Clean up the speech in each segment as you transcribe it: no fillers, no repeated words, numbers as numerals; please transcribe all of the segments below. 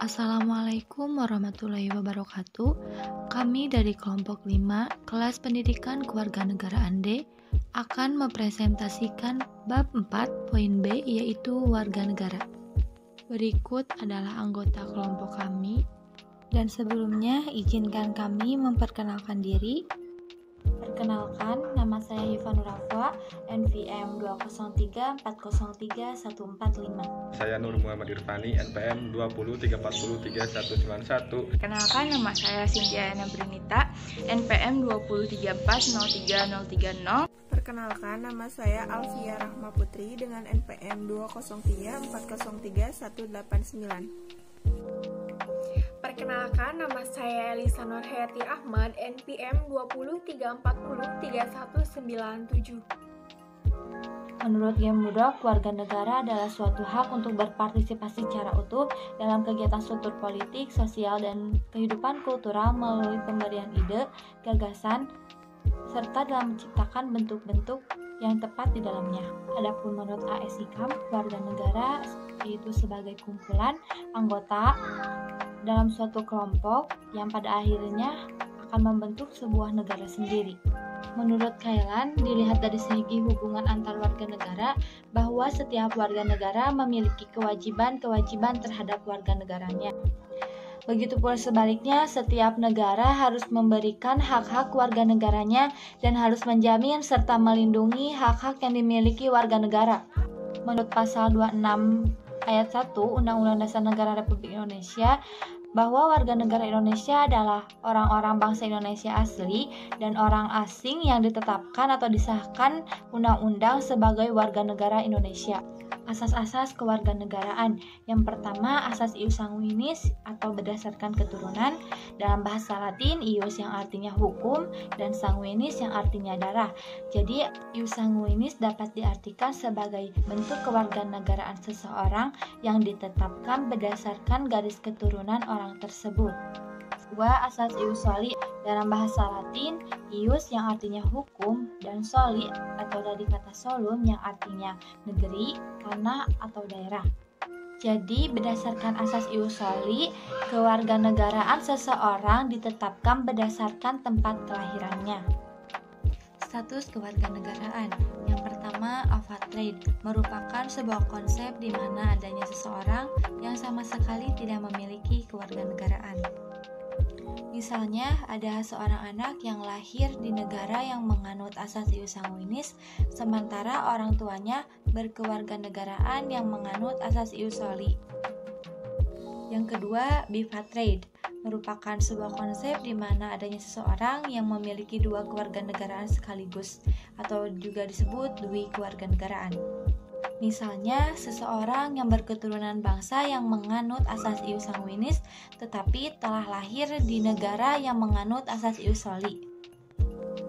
Assalamualaikum warahmatullahi wabarakatuh. Kami dari kelompok 5, kelas pendidikan kewarganegaraan D, akan mempresentasikan bab 4 poin B, yaitu warga negara. Berikut adalah anggota kelompok kami, dan sebelumnya izinkan kami memperkenalkan diri. Perkenalkan, nama saya Hiva Nurafwa, NPM 203403145. Saya Nur Muhammad Irfani, NPM 203403191. Perkenalkan, nama saya Cynthia Brinita, NPM 203403030. Perkenalkan, nama saya Alfia Rahma Putri dengan NPM 203403189. Perkenalkan, nama saya Elisa Nurhayati Ahmad, NPM 203403197. Menurut Gemudok, warga negara adalah suatu hak untuk berpartisipasi secara utuh dalam kegiatan struktur politik, sosial, dan kehidupan kultural melalui pemberian ide, gagasan, serta dalam menciptakan bentuk-bentuk yang tepat di dalamnya. Adapun menurut A.S. Hikam, warga negara itu sebagai kumpulan anggota dalam suatu kelompok yang pada akhirnya akan membentuk sebuah negara sendiri. Menurut Kailan, dilihat dari segi hubungan antar warga negara, bahwa setiap warga negara memiliki kewajiban-kewajiban terhadap warga negaranya. Begitu pula sebaliknya, setiap negara harus memberikan hak-hak warga negaranya dan harus menjamin serta melindungi hak-hak yang dimiliki warga negara. Menurut pasal 26 ayat 1 Undang-Undang Dasar Negara Republik Indonesia, bahwa warga negara Indonesia adalah orang-orang bangsa Indonesia asli dan orang asing yang ditetapkan atau disahkan undang-undang sebagai warga negara Indonesia. Asas-asas kewarganegaraan. Yang pertama, asas ius sanguinis atau berdasarkan keturunan. Dalam bahasa Latin, ius yang artinya hukum dan sanguinis yang artinya darah. Jadi, ius sanguinis dapat diartikan sebagai bentuk kewarganegaraan seseorang yang ditetapkan berdasarkan garis keturunan orang tersebut. 2. Asas ius soli. Dalam bahasa Latin, ius yang artinya hukum dan soli atau dari kata solum yang artinya negeri, tanah, atau daerah. Jadi, berdasarkan asas ius soli, kewarganegaraan seseorang ditetapkan berdasarkan tempat kelahirannya. Status kewarganegaraan. Yang pertama, apatride merupakan sebuah konsep di mana adanya seseorang yang sama sekali tidak memiliki kewarganegaraan. Misalnya, ada seorang anak yang lahir di negara yang menganut asas ius sanguinis, sementara orang tuanya berkewarganegaraan yang menganut asas ius soli. Yang kedua, bipatride merupakan sebuah konsep di mana adanya seseorang yang memiliki dua kewarganegaraan sekaligus, atau juga disebut dui kewarganegaraan. Misalnya, seseorang yang berketurunan bangsa yang menganut asas ius sanguinis tetapi telah lahir di negara yang menganut asas ius soli.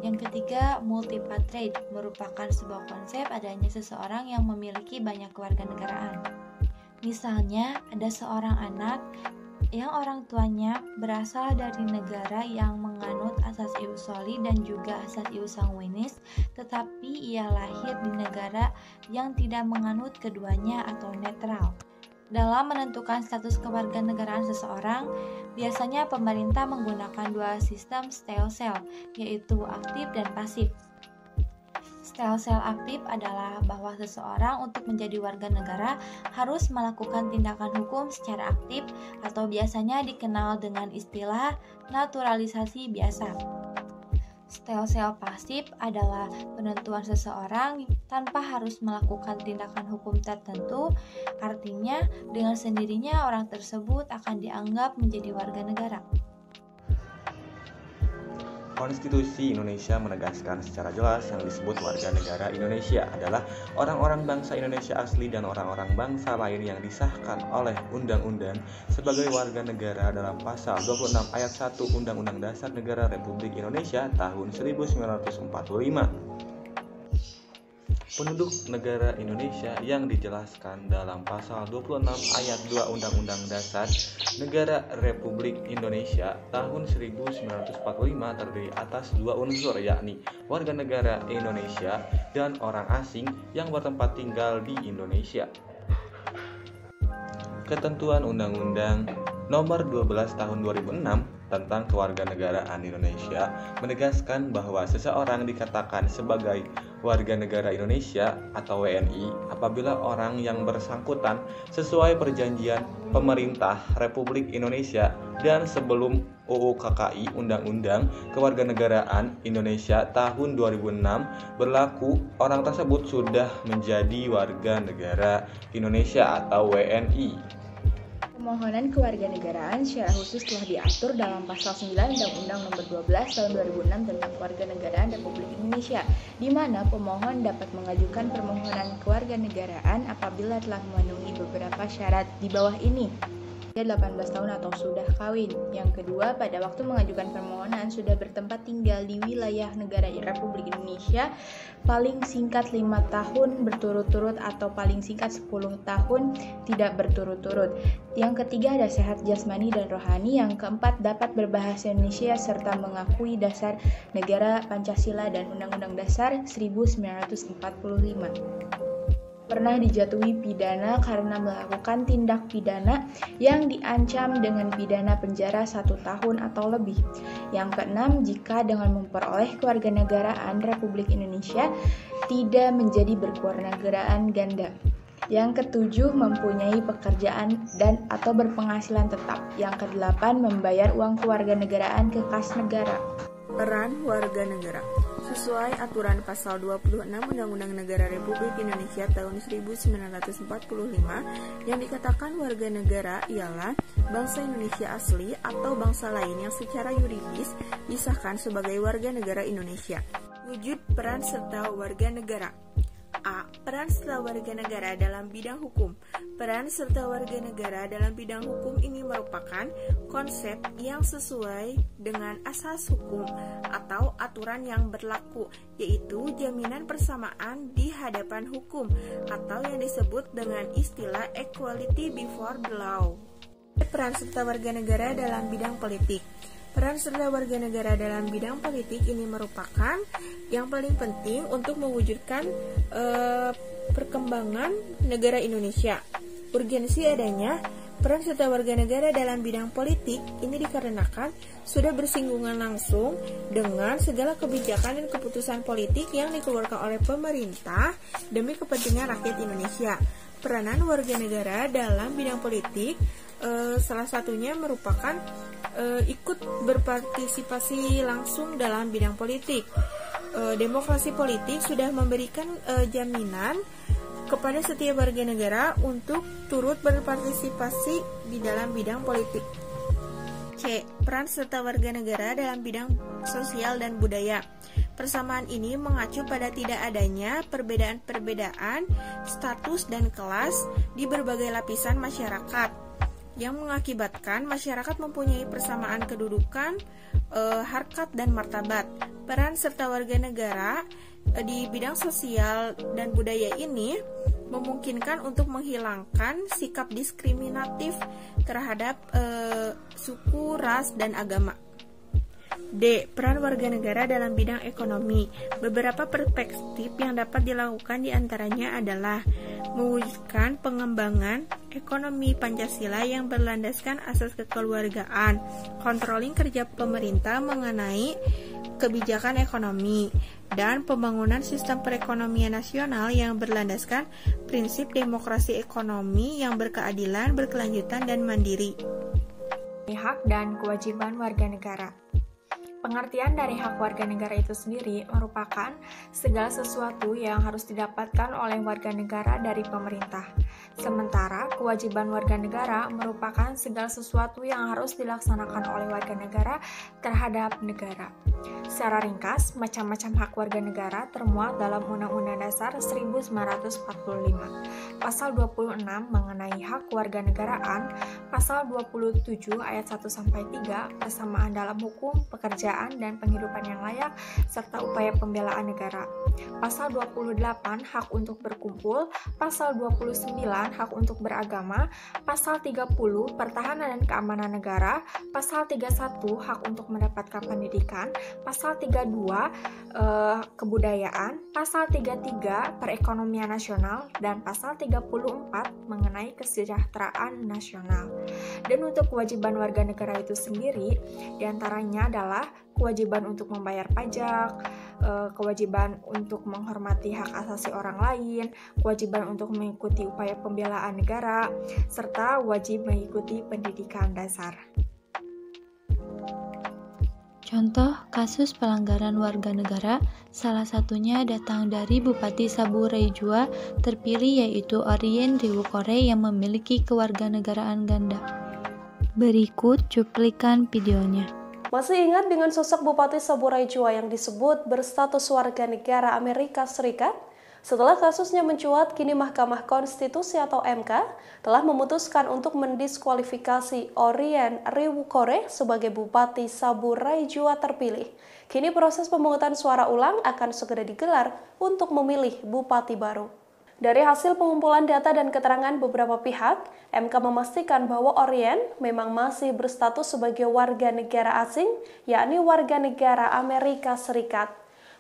Yang ketiga, multipatride merupakan sebuah konsep adanya seseorang yang memiliki banyak kewarganegaraan. Misalnya, ada seorang anak yang orang tuanya berasal dari negara yang menganut asas ius soli dan juga asas ius sanguinis, tetapi ia lahir di negara yang tidak menganut keduanya atau netral. Dalam menentukan status kewarganegaraan seseorang, biasanya pemerintah menggunakan dua sistem stelsel, yaitu aktif dan pasif. Stelsel aktif adalah bahwa seseorang untuk menjadi warga negara harus melakukan tindakan hukum secara aktif atau biasanya dikenal dengan istilah naturalisasi biasa. Stelsel pasif adalah penentuan seseorang tanpa harus melakukan tindakan hukum tertentu, artinya dengan sendirinya orang tersebut akan dianggap menjadi warga negara. Konstitusi Indonesia menegaskan secara jelas yang disebut warga negara Indonesia adalah orang-orang bangsa Indonesia asli dan orang-orang bangsa lain yang disahkan oleh undang-undang sebagai warga negara dalam pasal 26 ayat 1 Undang-Undang Dasar Negara Republik Indonesia tahun 1945. Penduduk negara Indonesia yang dijelaskan dalam pasal 26 ayat 2 Undang-Undang Dasar Negara Republik Indonesia tahun 1945 terdiri atas dua unsur, yakni warga negara Indonesia dan orang asing yang bertempat tinggal di Indonesia. Ketentuan Undang-Undang Nomor 12 tahun 2006 tentang Kewarganegaraan Indonesia menegaskan bahwa seseorang dikatakan sebagai warga negara Indonesia atau WNI apabila orang yang bersangkutan sesuai perjanjian pemerintah Republik Indonesia dan sebelum UU KKI Undang-Undang Kewarganegaraan Indonesia tahun 2006 berlaku, orang tersebut sudah menjadi warga negara Indonesia atau WNI. Permohonan kewarganegaraan secara khusus telah diatur dalam Pasal 9 Undang-Undang Nomor 12 Tahun 2006 tentang Kewarganegaraan Republik Indonesia, di mana pemohon dapat mengajukan permohonan kewarganegaraan apabila telah memenuhi beberapa syarat di bawah ini. 18 tahun atau sudah kawin. Yang kedua, pada waktu mengajukan permohonan sudah bertempat tinggal di wilayah negara Republik Indonesia paling singkat 5 tahun berturut-turut atau paling singkat 10 tahun tidak berturut-turut. Yang ketiga, ada sehat jasmani dan rohani. Yang keempat, dapat berbahasa Indonesia serta mengakui dasar negara Pancasila dan Undang-Undang Dasar 1945. Pernah dijatuhi pidana karena melakukan tindak pidana yang diancam dengan pidana penjara 1 tahun atau lebih. Yang keenam, jika dengan memperoleh kewarganegaraan Republik Indonesia tidak menjadi berkewarganegaraan ganda. Yang ketujuh, mempunyai pekerjaan dan atau berpenghasilan tetap. Yang kedelapan, membayar uang kewarganegaraan ke kas negara. Peran warga negara. Sesuai aturan pasal 26 Undang-Undang Negara Republik Indonesia tahun 1945 yang dikatakan warga negara ialah bangsa Indonesia asli atau bangsa lain yang secara yuridis disahkan sebagai warga negara Indonesia. Wujud peran serta warga negara. A. Peran serta warga negara dalam bidang hukum. Peran serta warga negara dalam bidang hukum ini merupakan konsep yang sesuai dengan asas hukum atau aturan yang berlaku, yaitu jaminan persamaan di hadapan hukum atau yang disebut dengan istilah equality before the law. Peran serta warga negara dalam bidang politik. Peran serta warga negara dalam bidang politik ini merupakan yang paling penting untuk mewujudkan perkembangan negara Indonesia. Urgensi adanya peran serta warga negara dalam bidang politik ini dikarenakan sudah bersinggungan langsung dengan segala kebijakan dan keputusan politik yang dikeluarkan oleh pemerintah demi kepentingan rakyat Indonesia. Peranan warga negara dalam bidang politik salah satunya merupakan ikut berpartisipasi langsung dalam bidang politik. Demokrasi politik sudah memberikan jaminan kepada setiap warga negara untuk turut berpartisipasi di dalam bidang politik. C. Peran serta warga negara dalam bidang sosial dan budaya. Persamaan ini mengacu pada tidak adanya perbedaan-perbedaan status dan kelas di berbagai lapisan masyarakat yang mengakibatkan masyarakat mempunyai persamaan kedudukan, harkat, dan martabat. Peran serta warga negara di bidang sosial dan budaya ini memungkinkan untuk menghilangkan sikap diskriminatif terhadap suku, ras, dan agama. D. Peran warga negara dalam bidang ekonomi. Beberapa perspektif yang dapat dilakukan diantaranya adalah mewujudkan pengembangan ekonomi Pancasila yang berlandaskan asas kekeluargaan, controlling kerja pemerintah mengenai kebijakan ekonomi, dan pembangunan sistem perekonomian nasional yang berlandaskan prinsip demokrasi ekonomi yang berkeadilan, berkelanjutan, dan mandiri. Hak dan kewajiban warga negara. Pengertian dari hak warga negara itu sendiri merupakan segala sesuatu yang harus didapatkan oleh warga negara dari pemerintah. Sementara kewajiban warga negara merupakan segala sesuatu yang harus dilaksanakan oleh warga negara terhadap negara. Secara ringkas, macam-macam hak warga negara termuat dalam Undang-Undang Dasar 1945. Pasal 26 mengenai hak warganegaraan, Pasal 27 ayat 1-3 persamaan dalam hukum, pekerjaan, pekerjaan dan penghidupan yang layak, serta upaya pembelaan negara. Pasal 28 hak untuk berkumpul, Pasal 29 hak untuk beragama, Pasal 30 pertahanan dan keamanan negara, Pasal 31 hak untuk mendapatkan pendidikan, Pasal 32 kebudayaan, Pasal 33 perekonomian nasional, dan Pasal 34 mengenai kesejahteraan nasional. Dan untuk kewajiban warga negara itu sendiri, diantaranya adalah kewajiban untuk membayar pajak, kewajiban untuk menghormati hak asasi orang lain, kewajiban untuk mengikuti upaya pembelaan negara, serta wajib mengikuti pendidikan dasar. Contoh kasus pelanggaran warga negara, salah satunya datang dari Bupati Saburai-Jua terpilih yaitu Orien Riwukore yang memiliki kewarganegaraan ganda. Berikut cuplikan videonya. Masih ingat dengan sosok Bupati Saburai-Jua yang disebut berstatus warga negara Amerika Serikat? Setelah kasusnya mencuat, kini Mahkamah Konstitusi atau MK telah memutuskan untuk mendiskualifikasi Orien Riwukore sebagai Bupati Saburai-Jua terpilih. Kini proses pemungutan suara ulang akan segera digelar untuk memilih Bupati baru. Dari hasil pengumpulan data dan keterangan beberapa pihak, MK memastikan bahwa Orien memang masih berstatus sebagai warga negara asing, yakni warga negara Amerika Serikat.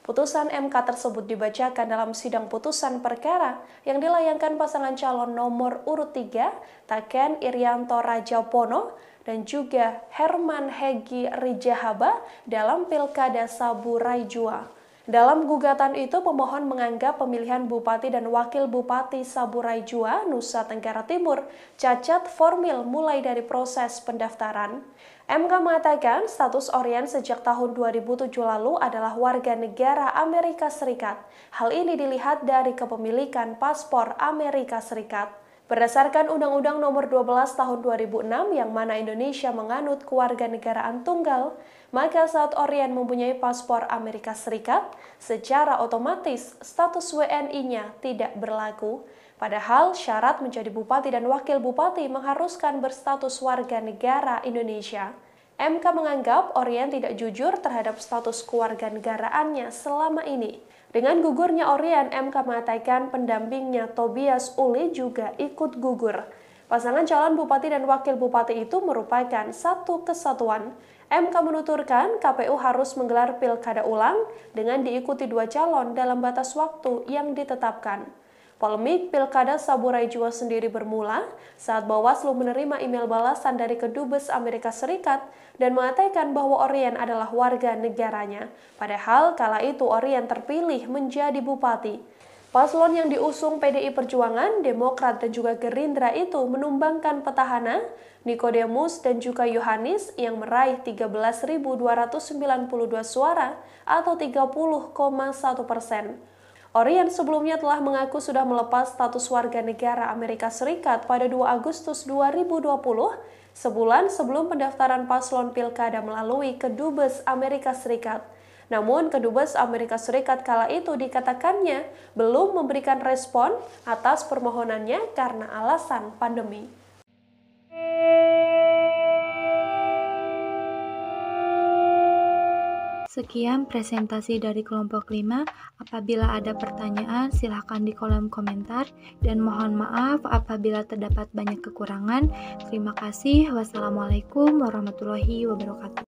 Putusan MK tersebut dibacakan dalam sidang putusan perkara yang dilayangkan pasangan calon nomor urut 3, Taken Irianto Rajapono, dan juga Herman Hegi Rijahaba dalam Pilkada Saburai-Jua. Dalam gugatan itu, pemohon menganggap pemilihan Bupati dan Wakil Bupati Saburai-Jua, Nusa Tenggara Timur, cacat formil mulai dari proses pendaftaran. MK mengatakan status Orien sejak tahun 2007 lalu adalah warga negara Amerika Serikat. Hal ini dilihat dari kepemilikan paspor Amerika Serikat. Berdasarkan Undang-Undang Nomor 12 Tahun 2006 yang mana Indonesia menganut kewarganegaraan tunggal, maka saat Orien mempunyai paspor Amerika Serikat, secara otomatis status WNI-nya tidak berlaku. Padahal syarat menjadi bupati dan wakil bupati mengharuskan berstatus warga negara Indonesia. MK menganggap Orien tidak jujur terhadap status kewarganegaraannya selama ini. Dengan gugurnya Orien, MK mengatakan pendampingnya Tobias Uli juga ikut gugur. Pasangan calon bupati dan wakil bupati itu merupakan satu kesatuan. MK menuturkan KPU harus menggelar pilkada ulang dengan diikuti 2 calon dalam batas waktu yang ditetapkan. Polemik Pilkada Saburai-Jua sendiri bermula saat Bawaslu menerima email balasan dari Kedubes Amerika Serikat dan mengatakan bahwa Orien adalah warga negaranya. Padahal kala itu Orien terpilih menjadi bupati. Paslon yang diusung PDI Perjuangan, Demokrat dan juga Gerindra itu menumbangkan petahana Nikodemus dan juga Yohanis yang meraih 13.292 suara atau 30,1%. Orien sebelumnya telah mengaku sudah melepas status warga negara Amerika Serikat pada 2 Agustus 2020, sebulan sebelum pendaftaran paslon pilkada melalui Kedubes Amerika Serikat. Namun, Kedubes Amerika Serikat kala itu dikatakannya belum memberikan respon atas permohonannya karena alasan pandemi. Sekian presentasi dari kelompok 5. Apabila ada pertanyaan, silahkan di kolom komentar. Dan mohon maaf apabila terdapat banyak kekurangan. Terima kasih. Wassalamualaikum warahmatullahi wabarakatuh.